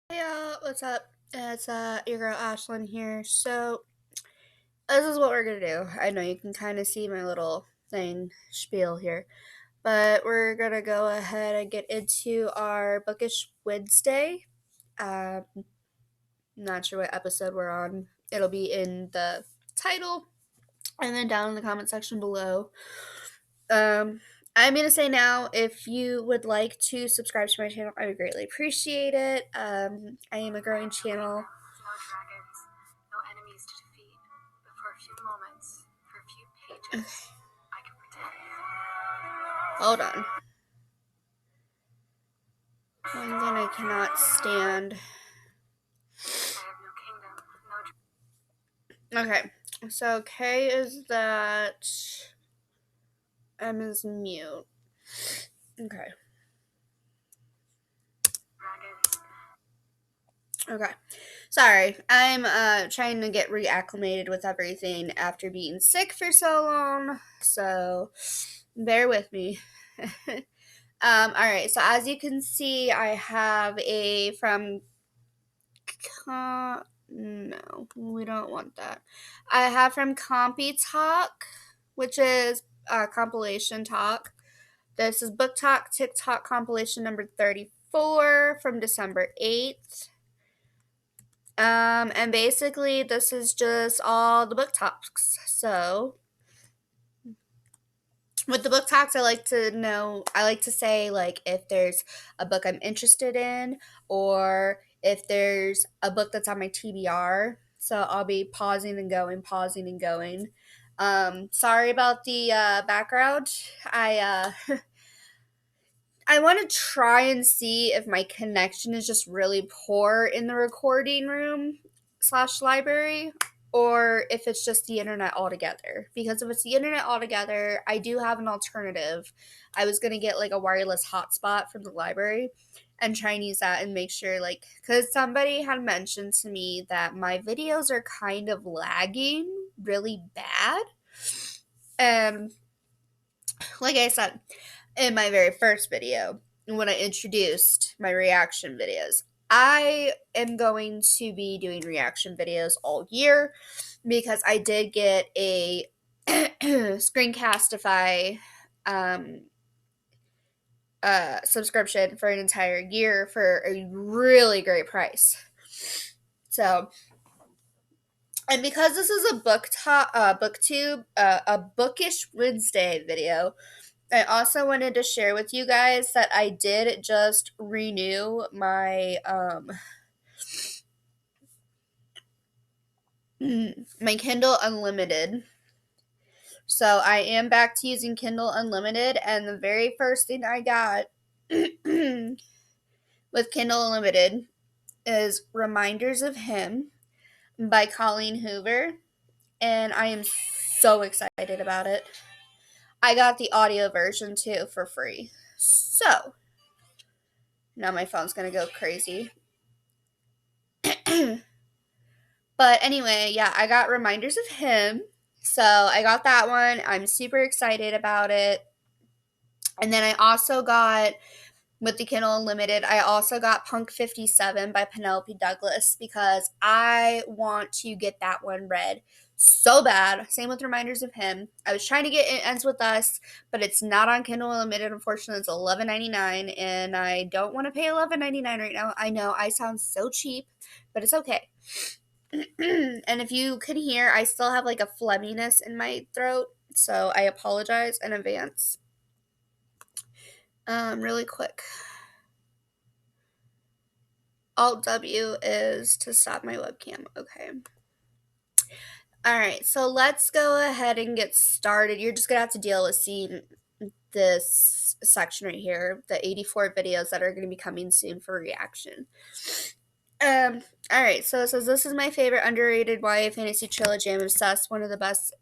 Hey y'all, what's up? It's your girl Ashlyn here. So this is what we're gonna do. I know you can kind of see my little thing spiel here, but we're gonna go ahead and get into our Bookish Wednesday. Not sure what episode we're on. It'll be in the title and then down in the comment section below. Um, I'm gonna say now, if you would like to subscribe to my channel, I would greatly appreciate it. I am a growing channel. No dragons, no enemies to defeat, but for a few moments, for a few pages, I can pretend. Hold on. One thing I cannot stand. I have no kingdom, no Okay, so K is that. M is mute. Okay. dragons. Okay. Sorry. I'm trying to get reacclimated with everything after being sick for so long. So bear with me. Alright, so as you can see, I have a from no, we don't want that. I have from Compy Talk, which is compilation talk. This is Booktok TikTok compilation number 34 from December 8th. And basically, this is just all the book talks. So, with the book talks, I like to say, like, if there's a book I'm interested in, or if there's a book that's on my TBR. So, I'll be pausing and going, pausing and going. Sorry about the background. I want to try and see if my connection is just really poor in the recording room slash library, or if it's just the internet altogether. Because if it's the internet altogether, I do have an alternative. I was going to get like a wireless hotspot from the library and try and use that and make sure, like, because somebody had mentioned to me that my videos are kind of lagging really bad. And like I said, in my very first video, when I introduced my reaction videos, I am going to be doing reaction videos all year because I did get a Screencastify subscription for an entire year for a really great price. So, and because this is a booktube, a Bookish Wednesday video, I also wanted to share with you guys that I did just renew my my Kindle Unlimited. So I am back to using Kindle Unlimited, and the very first thing I got with Kindle Unlimited is Reminders of Him by Colleen Hoover, and I am so excited about it. I got the audio version too for free. So now my phone's gonna go crazy. But anyway, yeah, I got Reminders of Him. So I got that one. I'm super excited about it. And then I also got, with the Kindle Unlimited, I also got Punk 57 by Penelope Douglas because I want to get that one read so bad. Same with Reminders of Him. I was trying to get It Ends With Us, but it's not on Kindle Unlimited. Unfortunately, it's $11.99, and I don't want to pay $11.99 right now. I know I sound so cheap, but it's okay. And if you can hear, I still have like a phlegminess in my throat, so I apologize in advance. Really quick. Alt W is to stop my webcam. Okay. Alright, so let's go ahead and get started. You're just gonna have to deal with seeing this section right here, the 84 videos that are gonna be coming soon for reaction. Alright, so it says, this is my favorite underrated YA fantasy trilogy. I'm obsessed. One of the best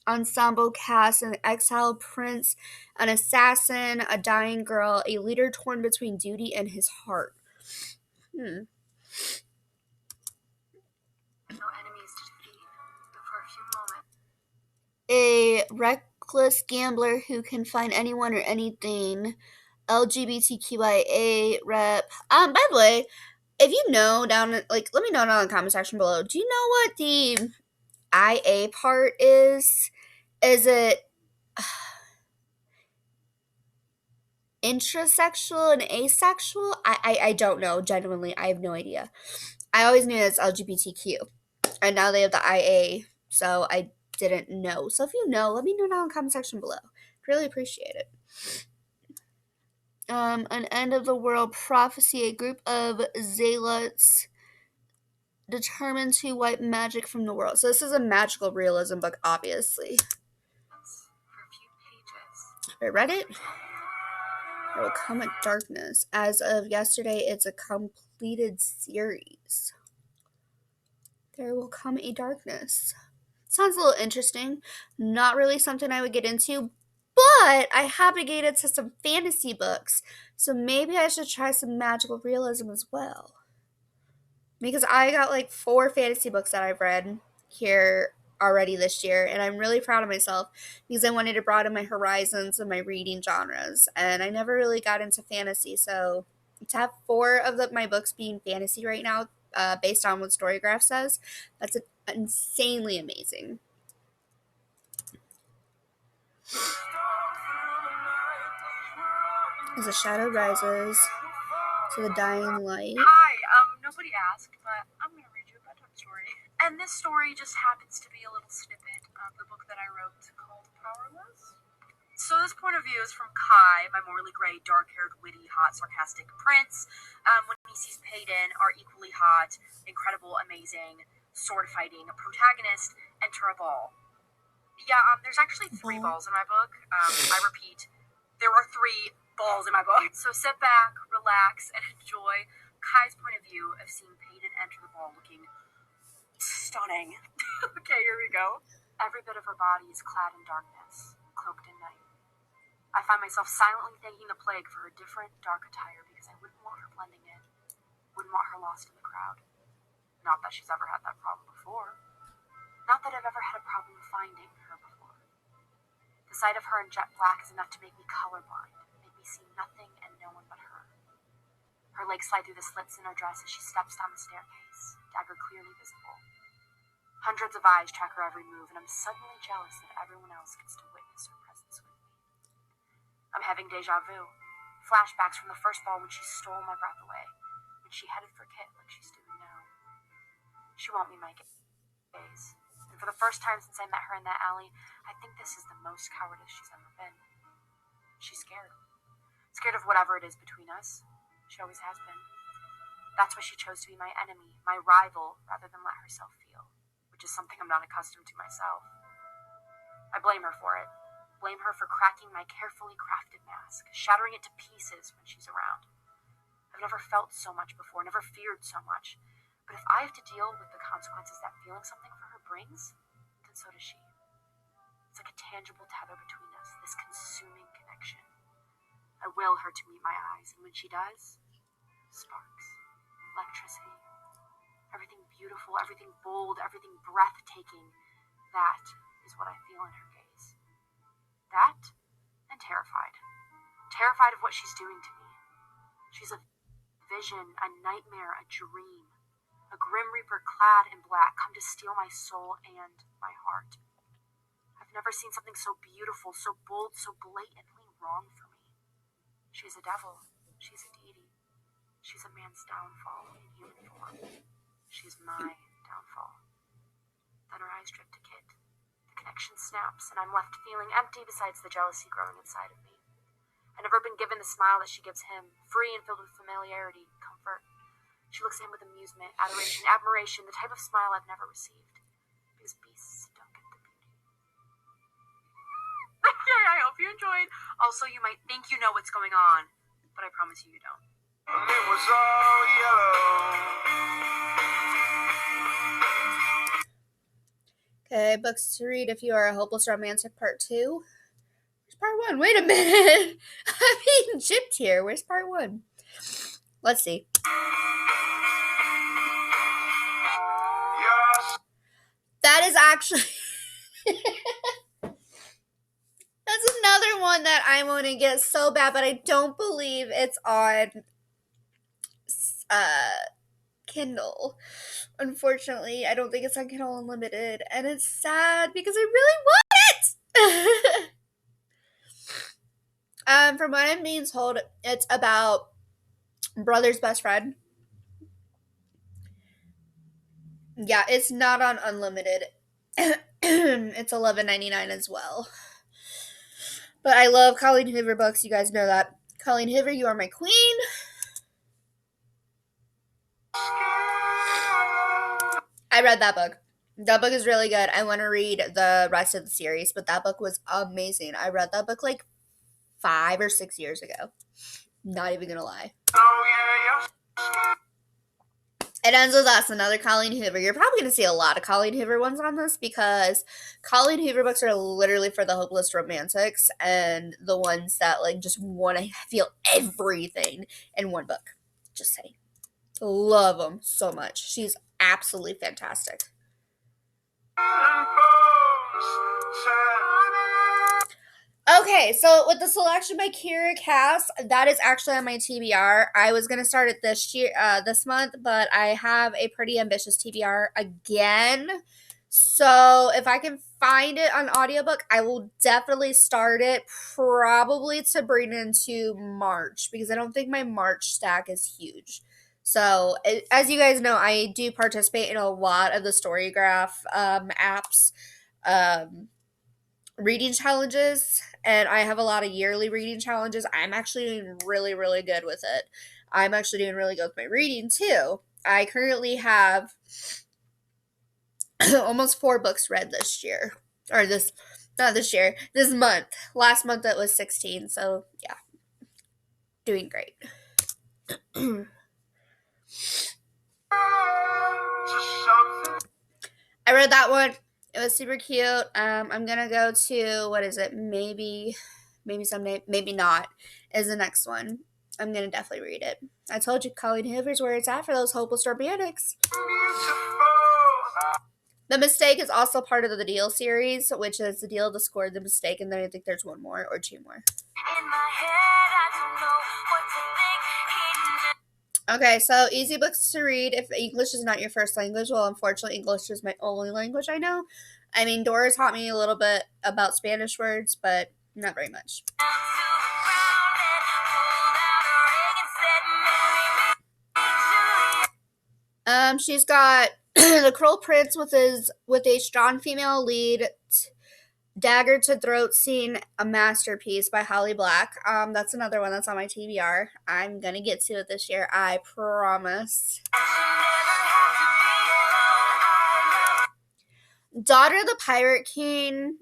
ensemble cast: an exiled prince, an assassin, a dying girl, a leader torn between duty and his heart. No enemies to defeat, but for a few A moments. reckless gambler who can find anyone or anything. LGBTQIA rep. By the way, If you know let me know down in the comment section below. Do you know what the IA part is? Is it intrasexual and asexual? I don't know. Genuinely, I have no idea. I always knew it's LGBTQ, and now they have the IA, so I didn't know. So if you know, let me know down in the comment section below. Really appreciate it. An end of the world prophecy. A group of zealots determined to wipe magic from the world. So this is a magical realism book, obviously. For a few pages. I read it. There will come a darkness. As of yesterday, it's a completed series. There will come a darkness. Sounds a little interesting. Not really something I would get into, but I have navigated to some fantasy books, so maybe I should try some magical realism as well. Because I got like 4 fantasy books that I've read here already this year, and I'm really proud of myself because I wanted to broaden my horizons and my reading genres, and I never really got into fantasy. So to have 4 of my books being fantasy right now, based on what Storygraph says, that's insanely amazing. As the shadow rises to the dying light. Hi, nobody asked, but I'm gonna read you a bedtime story. And this story just happens to be a little snippet of the book that I wrote called Powerless. So this point of view is from Kai, my morally gray, dark-haired, witty, hot, sarcastic prince. When he sees Payton, our equally hot, incredible, amazing, sword-fighting protagonist, enter a ball. Yeah, there's actually 3 balls in my book. I repeat, there are 3 balls in my book. So sit back, relax, and enjoy Kai's point of view of seeing Payton enter the ball looking stunning. Okay, here we go. Every bit of her body is clad in darkness, cloaked in night. I find myself silently thanking the plague for her different, dark attire because I wouldn't want her blending in, wouldn't want her lost in the crowd. Not that she's ever had that problem before. Not that I've ever had a problem finding her before. The sight of her in jet black is enough to make me colorblind, make me see nothing and no one but her. Her legs slide through the slits in her dress as she steps down the staircase, dagger clearly visible. Hundreds of eyes track her every move, and I'm suddenly jealous that everyone else gets to witness her presence with me. I'm having deja vu, flashbacks from the first ball when she stole my breath away, when she headed for Kit like she's doing now. She won't be my gaze. And for the first time since I met her in that alley, I think this is the most cowardice she's ever been. She's scared. Scared of whatever it is between us. She always has been. That's why she chose to be my enemy, my rival, rather than let herself feel, which is something I'm not accustomed to myself. I blame her for it. Blame her for cracking my carefully crafted mask, shattering it to pieces when she's around. I've never felt so much before, never feared so much. But if I have to deal with the consequences that feeling something for her brings, then so does she. It's like a tangible tether between us, this consuming connection. I will her to meet my eyes, and when she does, sparks, electricity, everything beautiful, everything bold, everything breathtaking, that is what I feel in her gaze. That, and terrified. Terrified of what she's doing to me. She's a vision, a nightmare, a dream. A grim reaper clad in black, come to steal my soul and my heart. I've never seen something so beautiful, so bold, so blatantly wrong for me. She's a devil. She's a deity. She's a man's downfall in human form. She's my downfall. Then her eyes drip to Kit. The connection snaps, and I'm left feeling empty besides the jealousy growing inside of me. I've never been given the smile that she gives him, free and filled with familiarity, comfort. She looks at him with amusement, adoration, admiration, the type of smile I've never received. Because beasts don't get the beauty. Okay, I hope you enjoyed. Also, you might think you know what's going on, but I promise you, you don't. It was all yellow. Okay, books to read if you are a hopeless romantic part 2. Where's part 1? Wait a minute. I'm being gypped here. Where's part 1? Let's see. That is actually that's another one that I want to get so bad, but I don't believe it's on Kindle. Unfortunately, I don't think it's on Kindle Unlimited, and it's sad because I really want it. From what I'm being told, it's about brother's best friend. Yeah, it's not on Unlimited. It's $11.99 as well. But I love Colleen Hoover books. You guys know that. Colleen Hoover, you are my queen. I read that book. That book is really good. I want to read the rest of the series, but that book was amazing. I read that book like 5 or 6 years ago. Not even gonna lie. It ends with us, another Colleen Hoover. You're probably going to see a lot of Colleen Hoover ones on this because Colleen Hoover books are literally for the hopeless romantics and the ones that like just want to feel everything in one book. Just saying. Love them so much. She's absolutely fantastic. Okay, so with the selection by Kira Cass, that is actually on my TBR. I was gonna start it this month, but I have a pretty ambitious TBR again. So if I can find it on audiobook, I will definitely start it, probably to bring into March, because I don't think my March stack is huge. So as you guys know, I do participate in a lot of the Storygraph apps. Reading challenges, and I have a lot of yearly reading challenges. I'm actually doing really, really good with it. I'm actually doing really good with my reading too. I currently have almost 4 books read this year. Or not this year, this month. Last month it was 16, so yeah. Doing great. I read that one. It was super cute. I'm gonna go to, what is it? Maybe someday, maybe not, is the next one. I'm gonna definitely read it. I told you, Colleen Hoover's where it's at for those hopeless romantics. The Mistake is also part of the Deal series, which is the Deal, the Score, the Mistake, and then I think there's one more or 2 more. Okay, so easy books to read if English is not your first language. Well, unfortunately, English is my only language I know. I mean, Dora taught me a little bit about Spanish words, but not very much. She's got The Cruel Prince with a strong female lead. Dagger to Throat Scene, a masterpiece by Holly Black. That's another one that's on my TBR. I'm gonna get to it this year, I promise. Daughter of the Pirate King,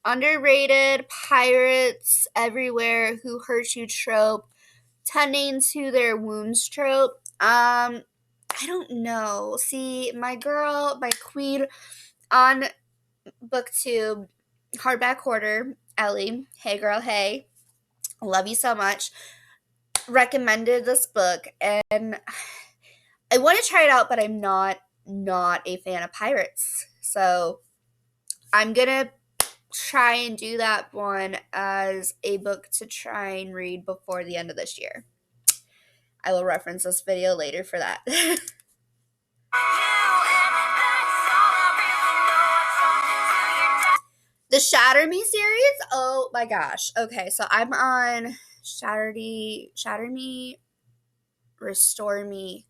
underrated pirates everywhere who hurt you trope, tending to their wounds trope. I don't know. See, my girl, my queen on Booktube, hardback hoarder, Ellie, hey girl, hey, love you so much, recommended this book, and I want to try it out, but I'm not a fan of pirates, so I'm gonna try and do that one as a book to try and read before the end of this year. I will reference this video later for that. The Shatter Me series? Oh my gosh. Okay, so I'm on Shatter Me, Restore Me,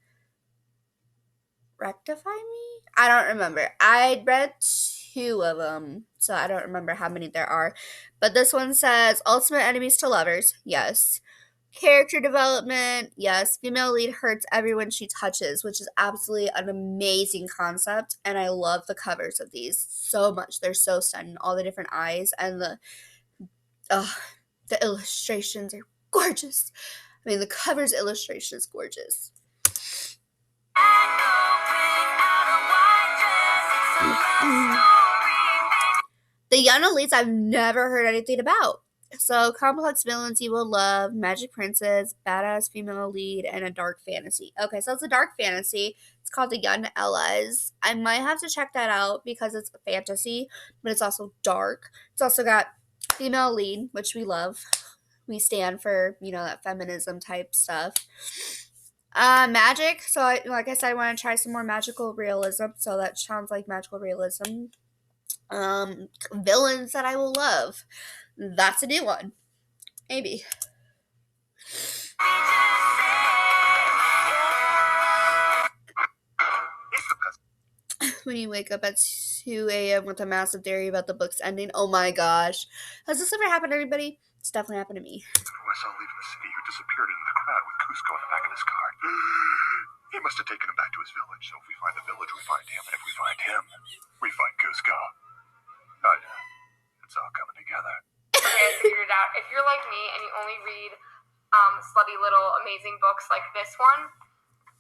Rectify Me? I don't remember. I read 2 of them, so I don't remember how many there are. But this one says ultimate enemies to lovers. Yes. Character development. Yes. Female lead hurts everyone she touches, which is absolutely an amazing concept. And I love the covers of these so much. They're so stunning. All the different eyes and the illustrations are gorgeous. I mean, the cover's illustration is gorgeous. The young elites I've never heard anything about. So, complex villains you will love, magic princess, badass female lead, and a dark fantasy. Okay, so it's a dark fantasy. It's called The Young Ellas. I might have to check that out because it's a fantasy, but it's also dark. It's also got female lead, which we love. We stand for, that feminism type stuff. Magic. So, like I said, I want to try some more magical realism. So that sounds like magical realism. Villains that I will love. That's a new one. Maybe. When you wake up at 2 a.m. with a massive theory about the book's ending. Oh my gosh. Has this ever happened to anybody? It's definitely happened to me. Who I saw leaving the city who disappeared into the crowd with Cusco in the back of his car. He must have taken him back to his village, so if we find the village, we find him, and if we find him, we find Cusco. It's all coming together. Okay, I figured it out. If you're like me and you only read slutty little amazing books like this one,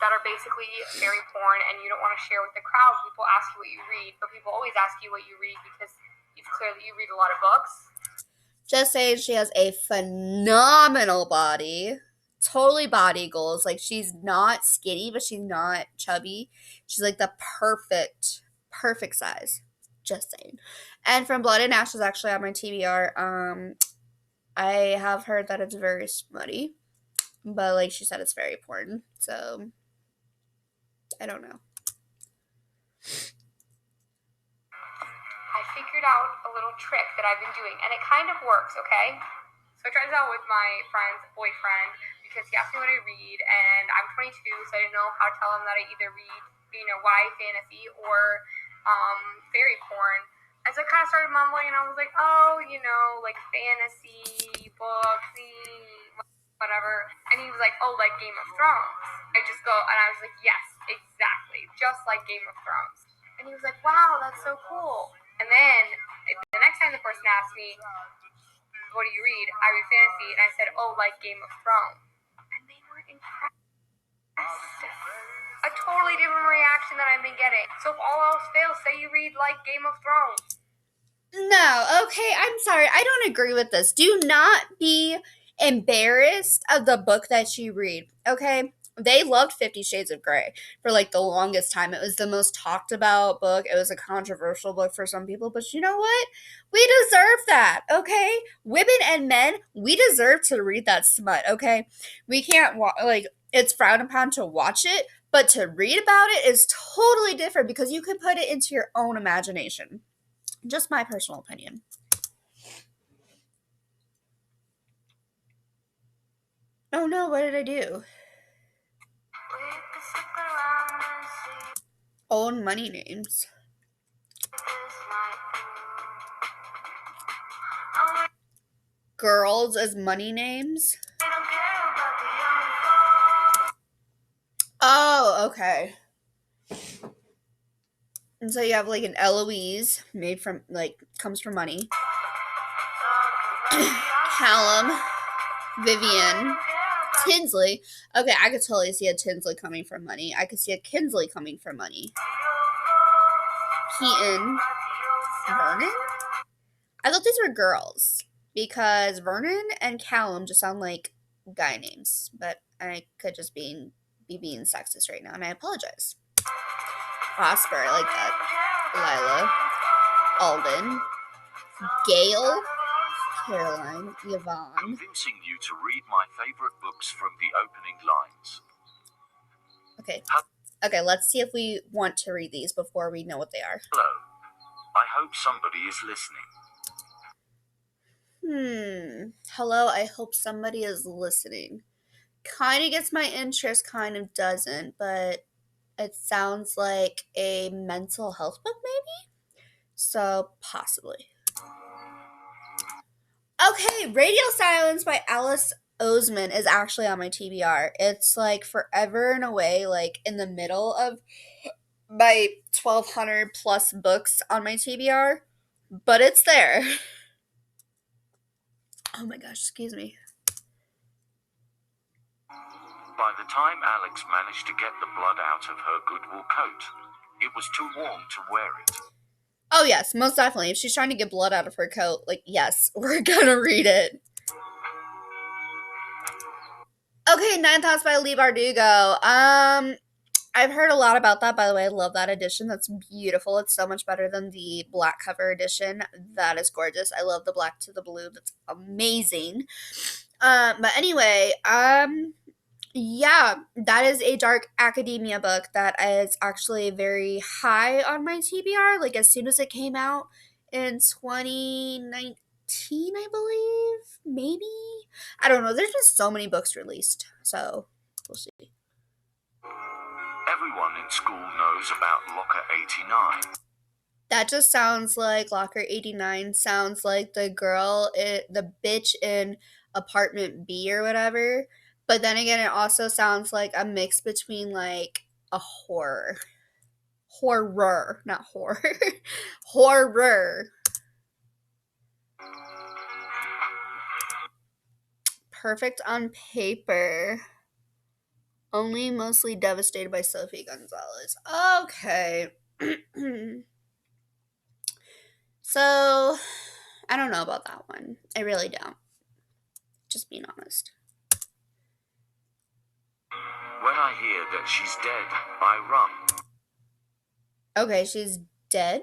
that are basically fairy porn, and you don't want to share with the crowd, people ask you what you read, but people always ask you what you read because it's clear that you read a lot of books. Just saying, she has a phenomenal body. Totally body goals. Like, she's not skinny, but she's not chubby. She's like the perfect size. Just saying. And from Blood and Ashes, actually on my TBR, I have heard that it's very smutty, but like she said, it's very important. So I don't know. I figured out a little trick that I've been doing, and it kind of works, okay? So I tried this out with my friend's boyfriend because he asked me what I read, and I'm 22, so I didn't know how to tell him that I either read, YA fantasy or fairy porn. And so I kind of started mumbling, and I was like, oh, like fantasy books, whatever. And he was like, oh, like Game of Thrones. I just go, and I was like, yes, exactly, just like Game of Thrones. And he was like, wow, that's so cool. And then the next time the person asked me, what do you read? I read fantasy. And I said, oh, like Game of Thrones. And they were impressed. A totally different reaction that I've been getting. So if all else fails, say you read like Game of Thrones. No, okay, I'm sorry. I don't agree with this. Do not be embarrassed of the book that you read, okay? They loved 50 Shades of Grey for like the longest time. It was the most talked about book. It was a controversial book for some people, but you know what? We deserve that, okay? Women and men, we deserve to read that smut, okay? We can't, it's frowned upon to watch it, but to read about it is totally different because you can put it into your own imagination. Just my personal opinion. Oh no, what did I do? Old money names. Girls as money names? Oh, okay. And so you have like an Eloise made from, comes from money. Callum, Vivian, Tinsley. Okay, I could totally see a Tinsley coming from money. I could see a Kinsley coming from money. Keaton, Vernon? I thought these were girls because Vernon and Callum just sound like guy names, but I could just be being sexist right now, and I apologize. Prosper, I like that. Lila, Alden, Gail, Caroline, Yvonne. Convincing you to read my favorite books from the opening lines. Okay, let's see if we want to read these before we know what they are. Hello. I hope somebody is listening. Hello, I hope somebody is listening. Kind of gets my interest, kind of doesn't, but it sounds like a mental health book, maybe? So, possibly. Okay, Radial Silence by Alice Oseman is actually on my TBR. It's like forever and away, like in the middle of my 1,200 plus books on my TBR, but it's there. Oh my gosh, excuse me. By the time Alex managed to get the blood out of her good wool coat, it was too warm to wear it. Oh yes, most definitely. If she's trying to get blood out of her coat, yes, we're gonna read it. Okay, Nine Thoughts by Leigh Bardugo. I've heard a lot about that, by the way. I love that edition. That's beautiful. It's so much better than the black cover edition. That is gorgeous. I love the black to the blue. That's amazing. But anyway, Yeah, that is a dark academia book that is actually very high on my TBR. Like as soon as it came out in 2019, I believe, maybe. I don't know. There's been so many books released, so we'll see. Everyone in school knows about Locker 89. That just sounds like Locker 89 sounds like the bitch in apartment B or whatever. But then again, it also sounds like a mix between like a horror, not horror, horror. Perfect on paper. Only mostly devastated by Sophie Gonzalez. Okay. So, I don't know about that one. I really don't. Just being honest. When I hear that she's dead, I run. Okay, she's dead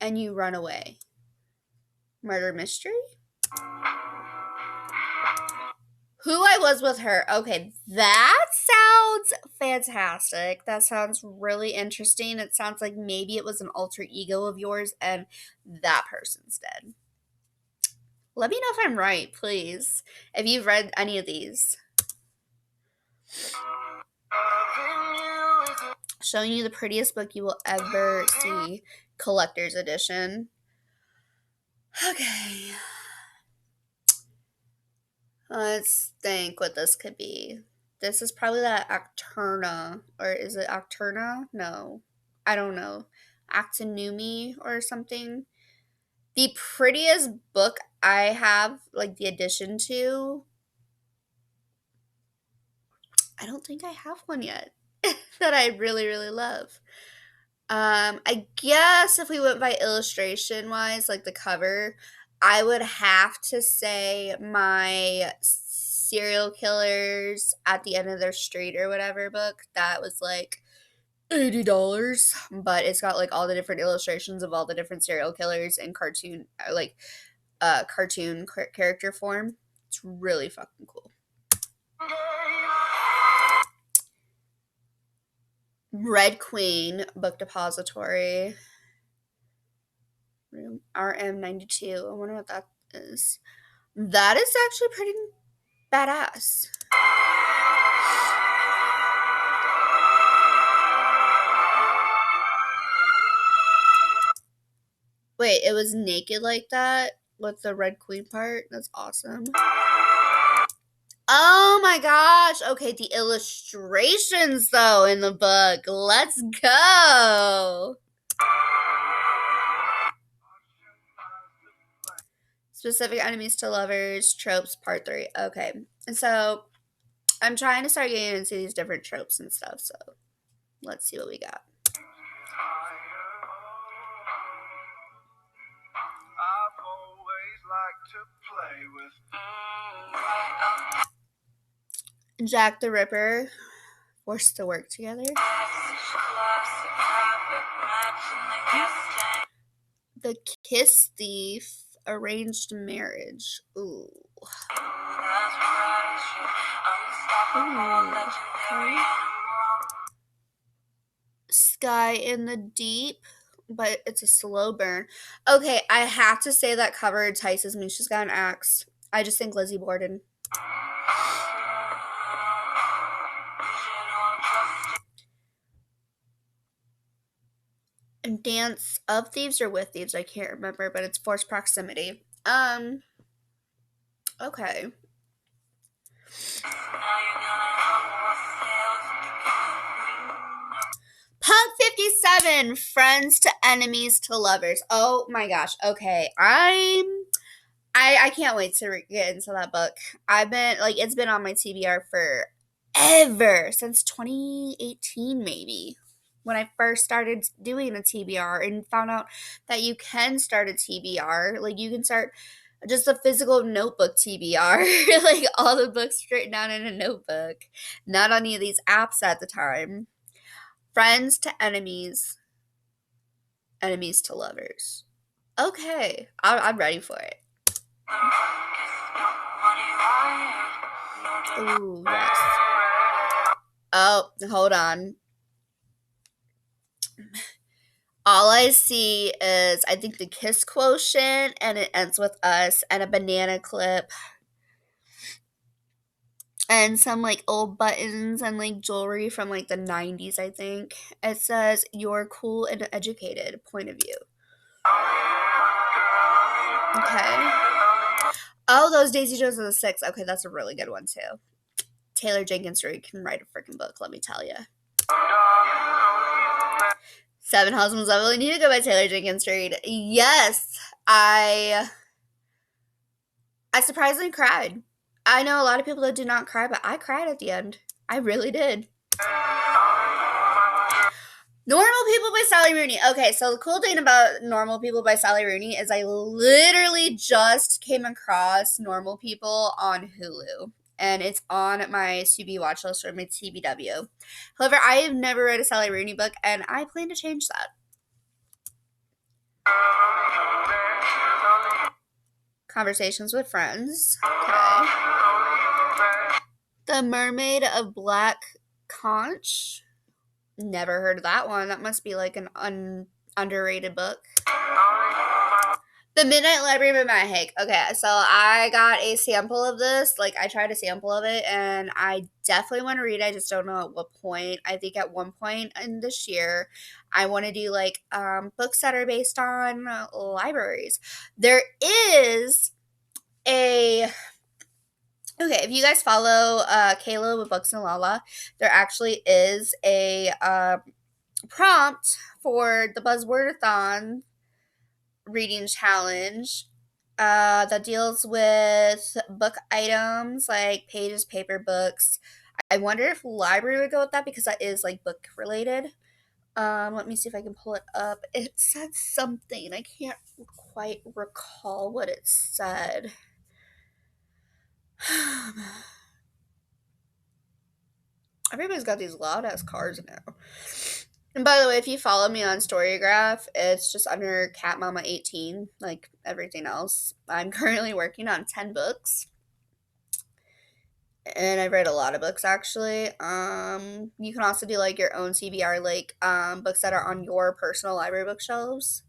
and you run away. Murder mystery? Who I Was With Her. Okay, that sounds fantastic. That sounds really interesting. It sounds like maybe it was an alter ego of yours and that person's dead. Let me know if I'm right, please. If you've read any of these. Showing you the prettiest book you will ever see. Collector's edition. Okay. Let's think what this could be. This is probably that Acturna. Or is it Acturna? No. I don't know. Actinumi or something. The prettiest book I have, like the addition to, I don't think I have one yet that I really, really love. I guess if we went by illustration wise, like the cover, I would have to say my serial killers at the end of their street or whatever book. That was like $80, but it's got like all the different illustrations of all the different serial killers in cartoon, cartoon character form. It's really fucking cool. Red Queen Book Depository. Room RM92. I wonder what that is. That is actually pretty badass. Wait, it was naked like that with the Red Queen part? That's awesome. Oh my gosh. Okay, the illustrations though in the book. Let's go. Specific enemies to lovers, tropes, part 3. Okay. And so I'm trying to start getting into these different tropes and stuff, so let's see what we got. I've always liked to play with. Jack the Ripper, forced to work together. The Kiss Thief, arranged marriage. Ooh. Okay. Sky in the Deep, but it's a slow burn. Okay, I have to say that cover entices me. She's got an axe. I just think Lizzie Borden. And Dance of Thieves or with Thieves, I can't remember, but it's forced proximity. Okay. Punk 57, Friends to Enemies to Lovers. Oh my gosh. Okay. I can't wait to get into that book. It's been on my TBR forever, since 2018 maybe, when I first started doing a TBR and found out that you can start a TBR. Like you can start just a physical notebook TBR, like all the books written down in a notebook, not on any of these apps at the time. Friends to enemies, enemies to lovers. Okay, I'm ready for it. Ooh, yes. Oh, hold on. All I see is, I think, the kiss quotient, and it ends with us, and a banana clip, and some like old buttons and like jewelry from like the 90s, I think. It says, "You're cool and educated, point of view." Okay. Oh, those Daisy Jones and the Six. Okay, that's a really good one too. Taylor Jenkins Reid can write a freaking book, let me tell you. Seven Husbands of Evelyn Hugo by Taylor Jenkins Reid. Yes, I surprisingly cried. I know a lot of people that do not cry, but I cried at the end. I really did. Normal People by Sally Rooney. Okay, so the cool thing about Normal People by Sally Rooney is I literally just came across Normal People on Hulu. And it's on my to-be watch list or my TBW. However, I have never read a Sally Rooney book, and I plan to change that. Conversations with Friends. Okay. The Mermaid of Black Conch. Never heard of that one. That must be like an underrated book. The Midnight Library by Matt Haig. Okay, so I got a sample of this. Like, I tried a sample of it, and I definitely want to read it. I just don't know at what point. I think at one point in this year, I want to do, like, books that are based on libraries. There is a... Okay, if you guys follow Kayla with Books and Lala, there actually is a prompt for the Buzzwordathon reading challenge that deals with book items like pages, paper, books. I wonder if library would go with that because that is like book related. Let me see if I can pull it up. It said something. I can't quite recall what it said. Everybody's got these loud ass cars now. And by the way, if you follow me on Storygraph, it's just under Cat Mama 18, like everything else. I'm currently working on 10 books. And I've read a lot of books actually. You can also do like your own CBR, like books that are on your personal library bookshelves.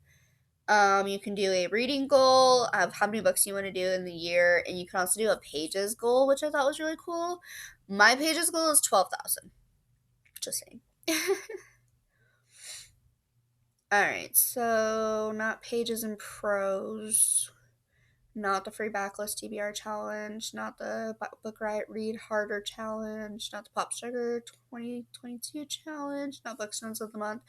You can do a reading goal of how many books you want to do in the year, and you can also do a pages goal, which I thought was really cool. My pages goal is 12,000. Just saying. Alright, so not pages and prose, not the free backlist TBR challenge, not the Book Riot Read Harder challenge, not the Pop Sugar 2022 challenge, not Bookstones of the Month,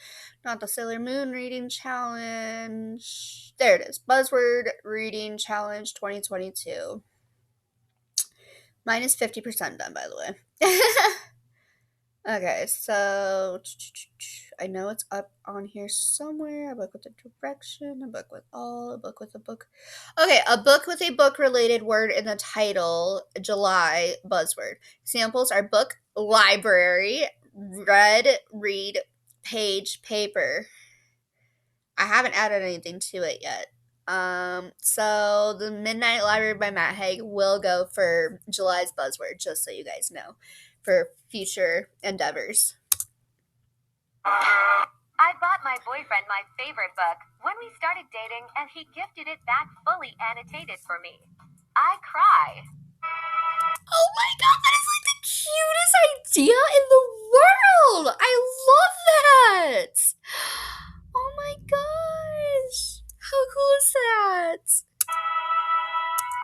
not the Sailor Moon reading challenge. There it is. Buzzword Reading Challenge 2022. Mine is 50% done, by the way. Okay, so I know it's up on here somewhere. A book with a direction, a book with all, a book with a book. Okay, a book with a book-related word in the title, July, buzzword. Examples are book, library, read, read, page, paper. I haven't added anything to it yet. So the Midnight Library by Matt Haig will go for July's buzzword, just so you guys know, for future endeavors. I bought my boyfriend my favorite book when we started dating, and he gifted it back fully annotated for me. I cry. Oh my god, that is like the cutest idea in the world! I love that! Oh my gosh! How cool is that?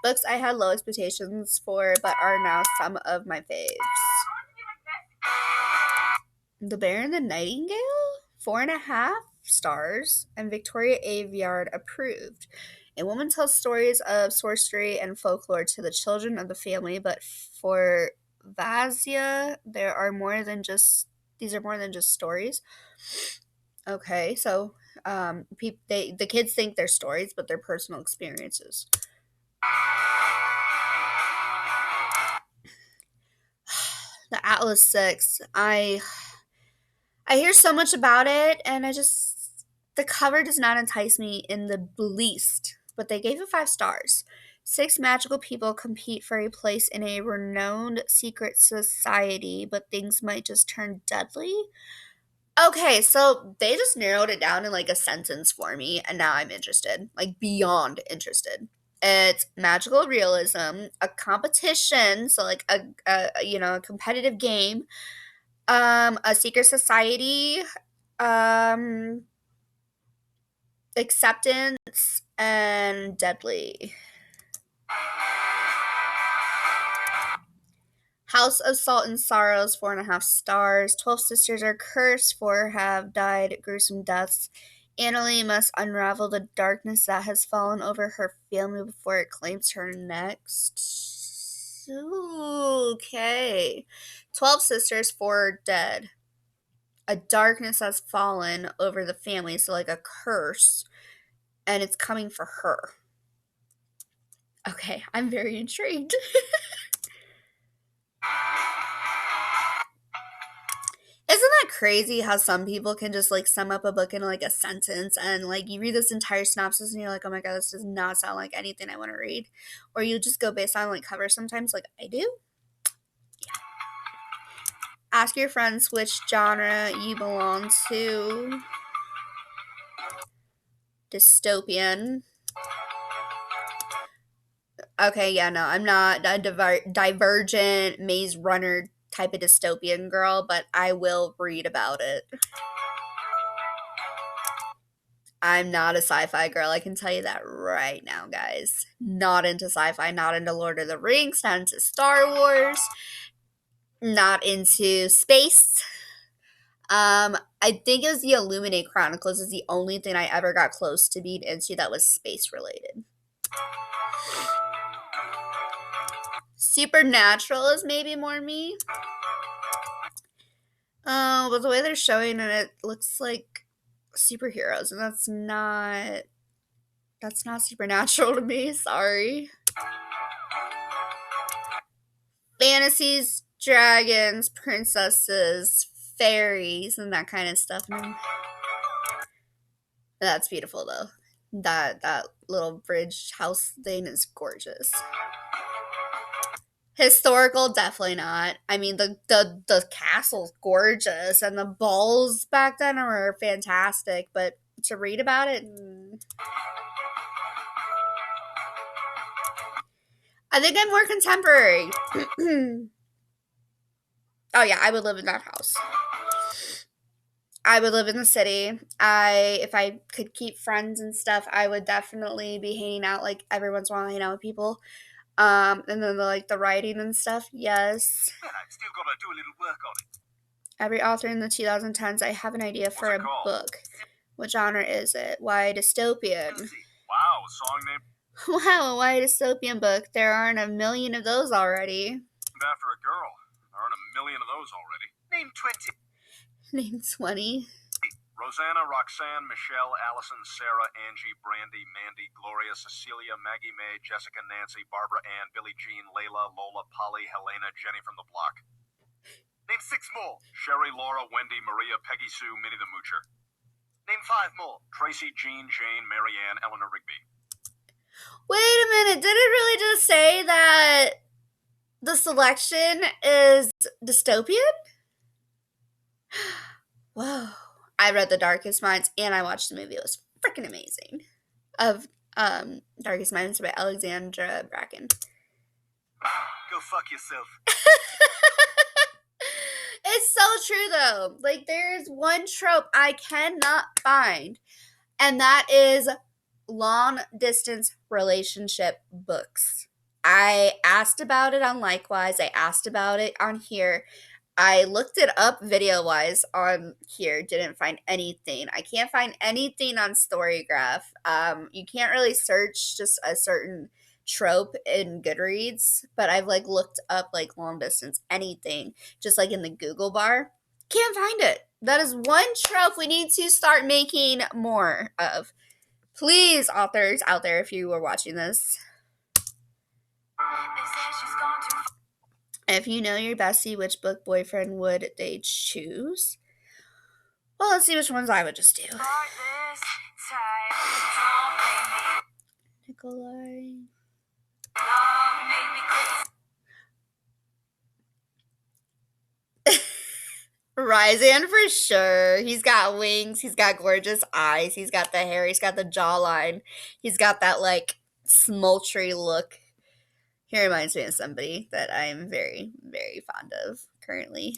Books I had low expectations for, but are now some of my faves. The Baron the Nightingale? 4.5 stars, and Victoria Aveyard approved. A woman tells stories of sorcery and folklore to the children of the family, but for Vazia, these are more than just stories. Okay, so the kids think they're stories, but they're personal experiences. The Atlas 6. I hear so much about it, and the cover does not entice me in the least. But they gave it 5 stars. 6 magical people compete for a place in a renowned secret society, but things might just turn deadly. Okay, so they just narrowed it down in like a sentence for me, and now I'm interested, like beyond interested. It's magical realism, a competition, so like a competitive game, a secret society, um, acceptance, and deadly. House of Salt and Sorrows, 4.5 stars. 12 sisters are cursed, 4 have died gruesome deaths. Annalie must unravel the darkness that has fallen over her family before it claims her next. Okay. 12 sisters, 4 dead. A darkness has fallen over the family, so like a curse, and it's coming for her. Okay, I'm very intrigued. Isn't that crazy how some people can just like sum up a book in like a sentence and like you read this entire synopsis and you're like, oh my god, this does not sound like anything I want to read. Or you just go based on like cover sometimes, like I do. Ask your friends which genre you belong to. Dystopian. Okay, yeah, no, I'm not a divergent Maze Runner type of dystopian girl, but I will read about it. I'm not a sci-fi girl. I can tell you that right now, guys. Not into sci-fi, not into Lord of the Rings, not into Star Wars, not into space. I think it was the Illuminate Chronicles is the only thing I ever got close to being into that was space related. Supernatural is maybe more me. But the way they're showing it looks like superheroes, and that's not supernatural to me. Sorry. Fantasies, dragons, princesses, fairies, and that kind of stuff. And that's beautiful though. That little bridge house thing is gorgeous. Historical, definitely not. I mean, the castle's gorgeous, and the balls back then were fantastic. But to read about it, I think I'm more contemporary. Oh yeah, I would live in that house. I would live in the city. If I could keep friends and stuff, I would definitely be hanging out like every once in a while, hanging out with people. And then the writing and stuff, yes. Man, I've still got to do a little work on it. Every author in the 2010s, I have an idea for a book. What genre is it? Why dystopian? Wow, a song name. Wow, why dystopian book? There aren't a million of those already. After a girl. There aren't a million of those already. Name 20. Name 20. Rosanna, Roxanne, Michelle, Allison, Sarah, Angie, Brandy, Mandy, Gloria, Cecilia, Maggie May, Jessica, Nancy, Barbara Ann, Billie Jean, Layla, Lola, Polly, Helena, Jenny from the block. Name 6 more. Sherry, Laura, Wendy, Maria, Peggy Sue, Minnie the Moocher. Name 5 more. Tracy, Jean, Jane, Mary Ann, Eleanor Rigby. Wait a minute, did it really just say that the selection is dystopian? Whoa. I read The Darkest Minds and I watched the movie. It was freaking amazing. Of Darkest Minds by Alexandra Bracken. Go fuck yourself. It's so true though. Like there's one trope I cannot find, and that is long distance relationship books. I asked about it on Likewise. I asked about it on here. I looked it up video wise on here, didn't find anything. I can't find anything on Storygraph. You can't really search just a certain trope in Goodreads, but I've like looked up like long distance anything just like in the Google bar. Can't find it. That is one trope we need to start making more of. Please, authors out there, if you are watching this, if you know your bestie, which book boyfriend would they choose? Well, let's see which ones I would just do. Nikolai. Ryzan for sure. He's got wings. He's got gorgeous eyes. He's got the hair. He's got the jawline. He's got that like smoltery look. He reminds me of somebody that I'm very, very fond of currently.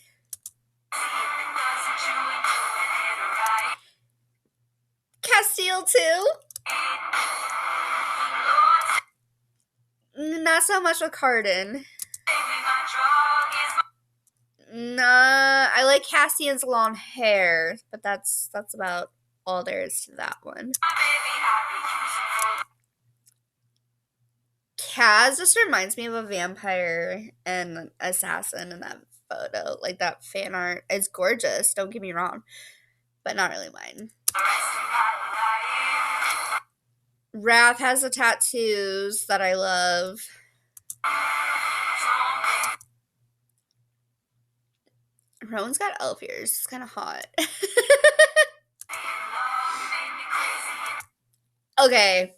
Castile too. Not so much with Cardin. Nah, I like Cassian's long hair, but that's about all there is to that one. Kaz just reminds me of a vampire and assassin in that photo. Like that fan art is gorgeous, don't get me wrong, but not really mine. Wrath has the tattoos that I love. Rowan's got elf ears. It's kind of hot. Okay.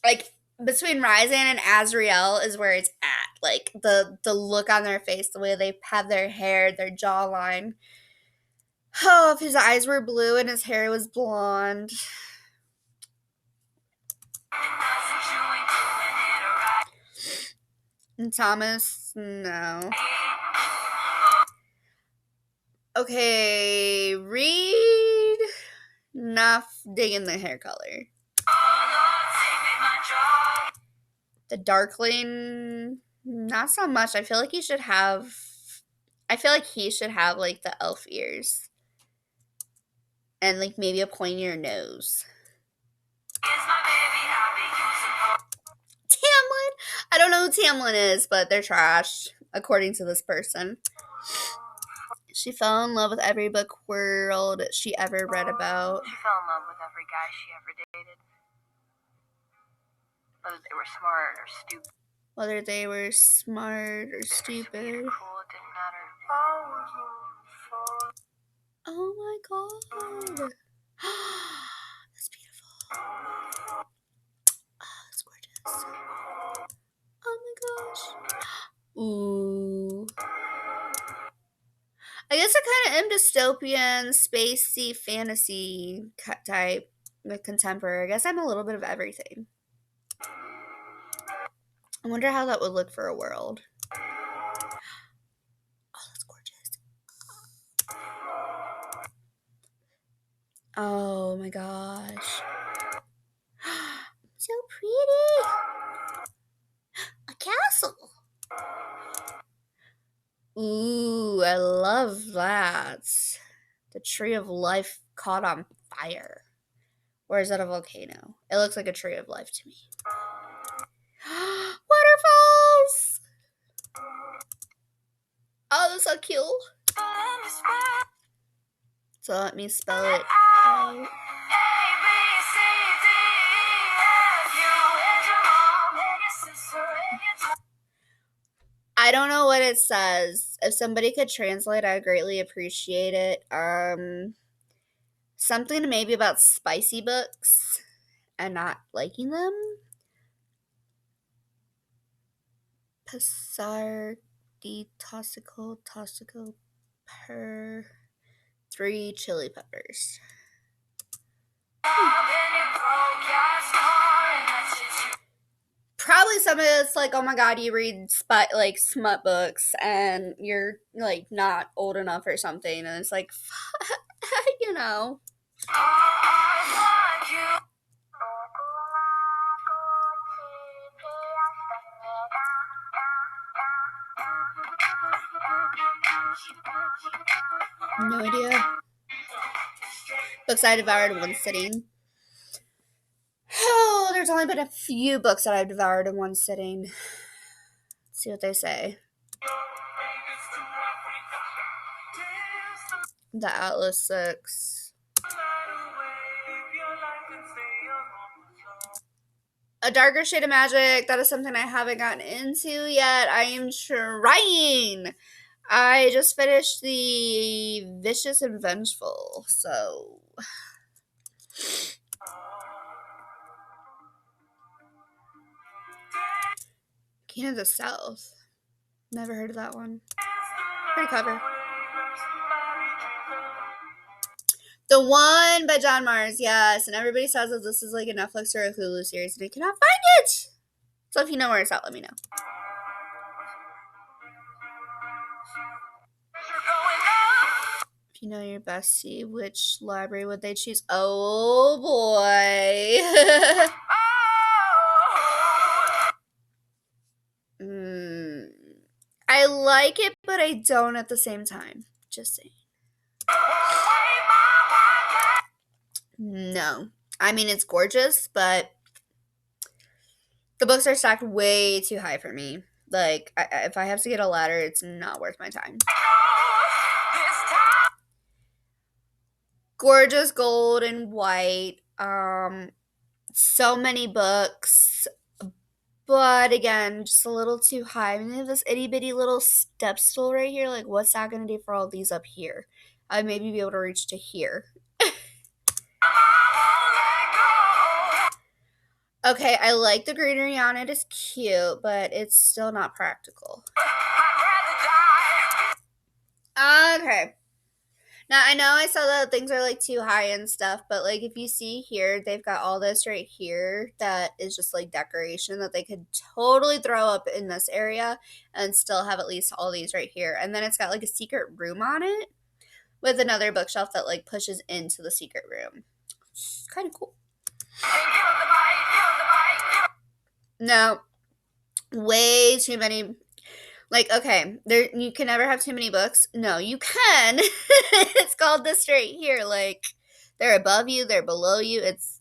Like, between Ryzan and Azrael is where it's at. Like, the look on their face, the way they have their hair, their jawline. Oh, if his eyes were blue and his hair was blonde. And Thomas, no. Okay, Reed, not digging the hair color. The Darkling, not so much. I feel like he should have like the elf ears. And like maybe a pointier nose. Tamlin? I don't know who Tamlin is, but they're trash, according to this person. She fell in love with every book world she ever read about. She fell in love with every guy she ever dated. Whether they were smart or stupid. Whether they were smart or stupid. Cool, it didn't matter. Oh my god. That's beautiful. Oh, that's gorgeous. Oh my gosh. Ooh. I guess I kind of am dystopian, spacey, fantasy type, like contemporary. I guess I'm a little bit of everything. I wonder how that would look for a world. Oh, that's gorgeous. Oh my gosh. So pretty. A castle. Ooh, I love that. The tree of life caught on fire. Or is that a volcano? It looks like a tree of life to me. Waterfalls! Oh, that's so cute. So let me spell it out. I don't know what it says. If somebody could translate, I would greatly appreciate it. Something maybe about spicy books and not liking them. Pasardi tossical per 3 chili peppers. Probably some of it's like, oh my god, you read smut books and you're like not old enough or something, and it's like, you know. No idea. Books I devoured in one sitting. Oh, there's only been a few books that I've devoured in one sitting. Let's see what they say. The Atlas 6. A Darker Shade of Magic. That is something I haven't gotten into yet. I am trying. I just finished the Vicious and Vengeful, so... King of the South. Never heard of that one. Pretty cover. The One by John Mars, yes. And everybody says that this is like a Netflix or a Hulu series, and I cannot find it. So if you know where it's at, let me know. If you know your bestie, which library would they choose? Oh boy. I like it, but I don't at the same time. Just saying. No. I mean, it's gorgeous, but the books are stacked way too high for me. Like, if I have to get a ladder, it's not worth my time. Gorgeous gold and white. So many books. But again, just a little too high. I mean, they have this itty bitty little step stool right here. Like, what's that going to do for all these up here? I'd maybe be able to reach to here. Okay, I like the greenery on it. It's cute, but it's still not practical. Okay. Now, I know I saw that things are, like, too high and stuff, but, like, if you see here, they've got all this right here that is just, like, decoration that they could totally throw up in this area and still have at least all these right here. And then it's got, like, a secret room on it with another bookshelf that, like, pushes into the secret room. It's kind of cool. No, way too many. Like, okay, there you can never have too many books. No, you can. It's called this right here. Like, they're above you, they're below you. It's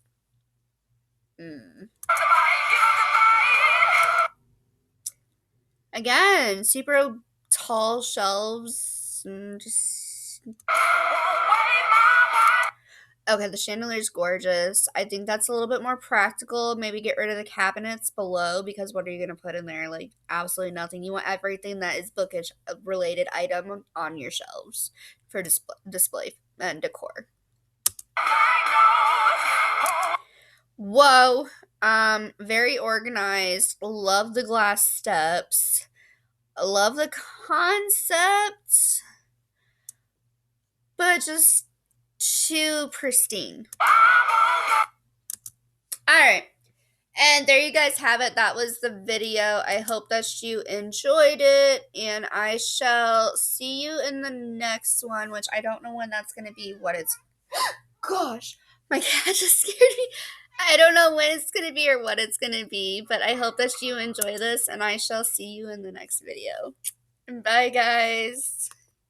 again, super tall shelves. Okay, the chandelier's gorgeous. I think that's a little bit more practical. Maybe get rid of the cabinets below, because what are you going to put in there? Like, absolutely nothing. You want everything that is bookish related item on your shelves for display and decor. Whoa. Very organized. Love the glass steps. Love the concept, but just too pristine. Alright, and there you guys have it. That was the video. I hope that you enjoyed it, and I shall see you in the next one, which I don't know when that's going to be. What it's... Gosh, my cat just scared me. I don't know when it's going to be or what it's going to be, but I hope that you enjoy this, and I shall see you in the next video. Bye, guys.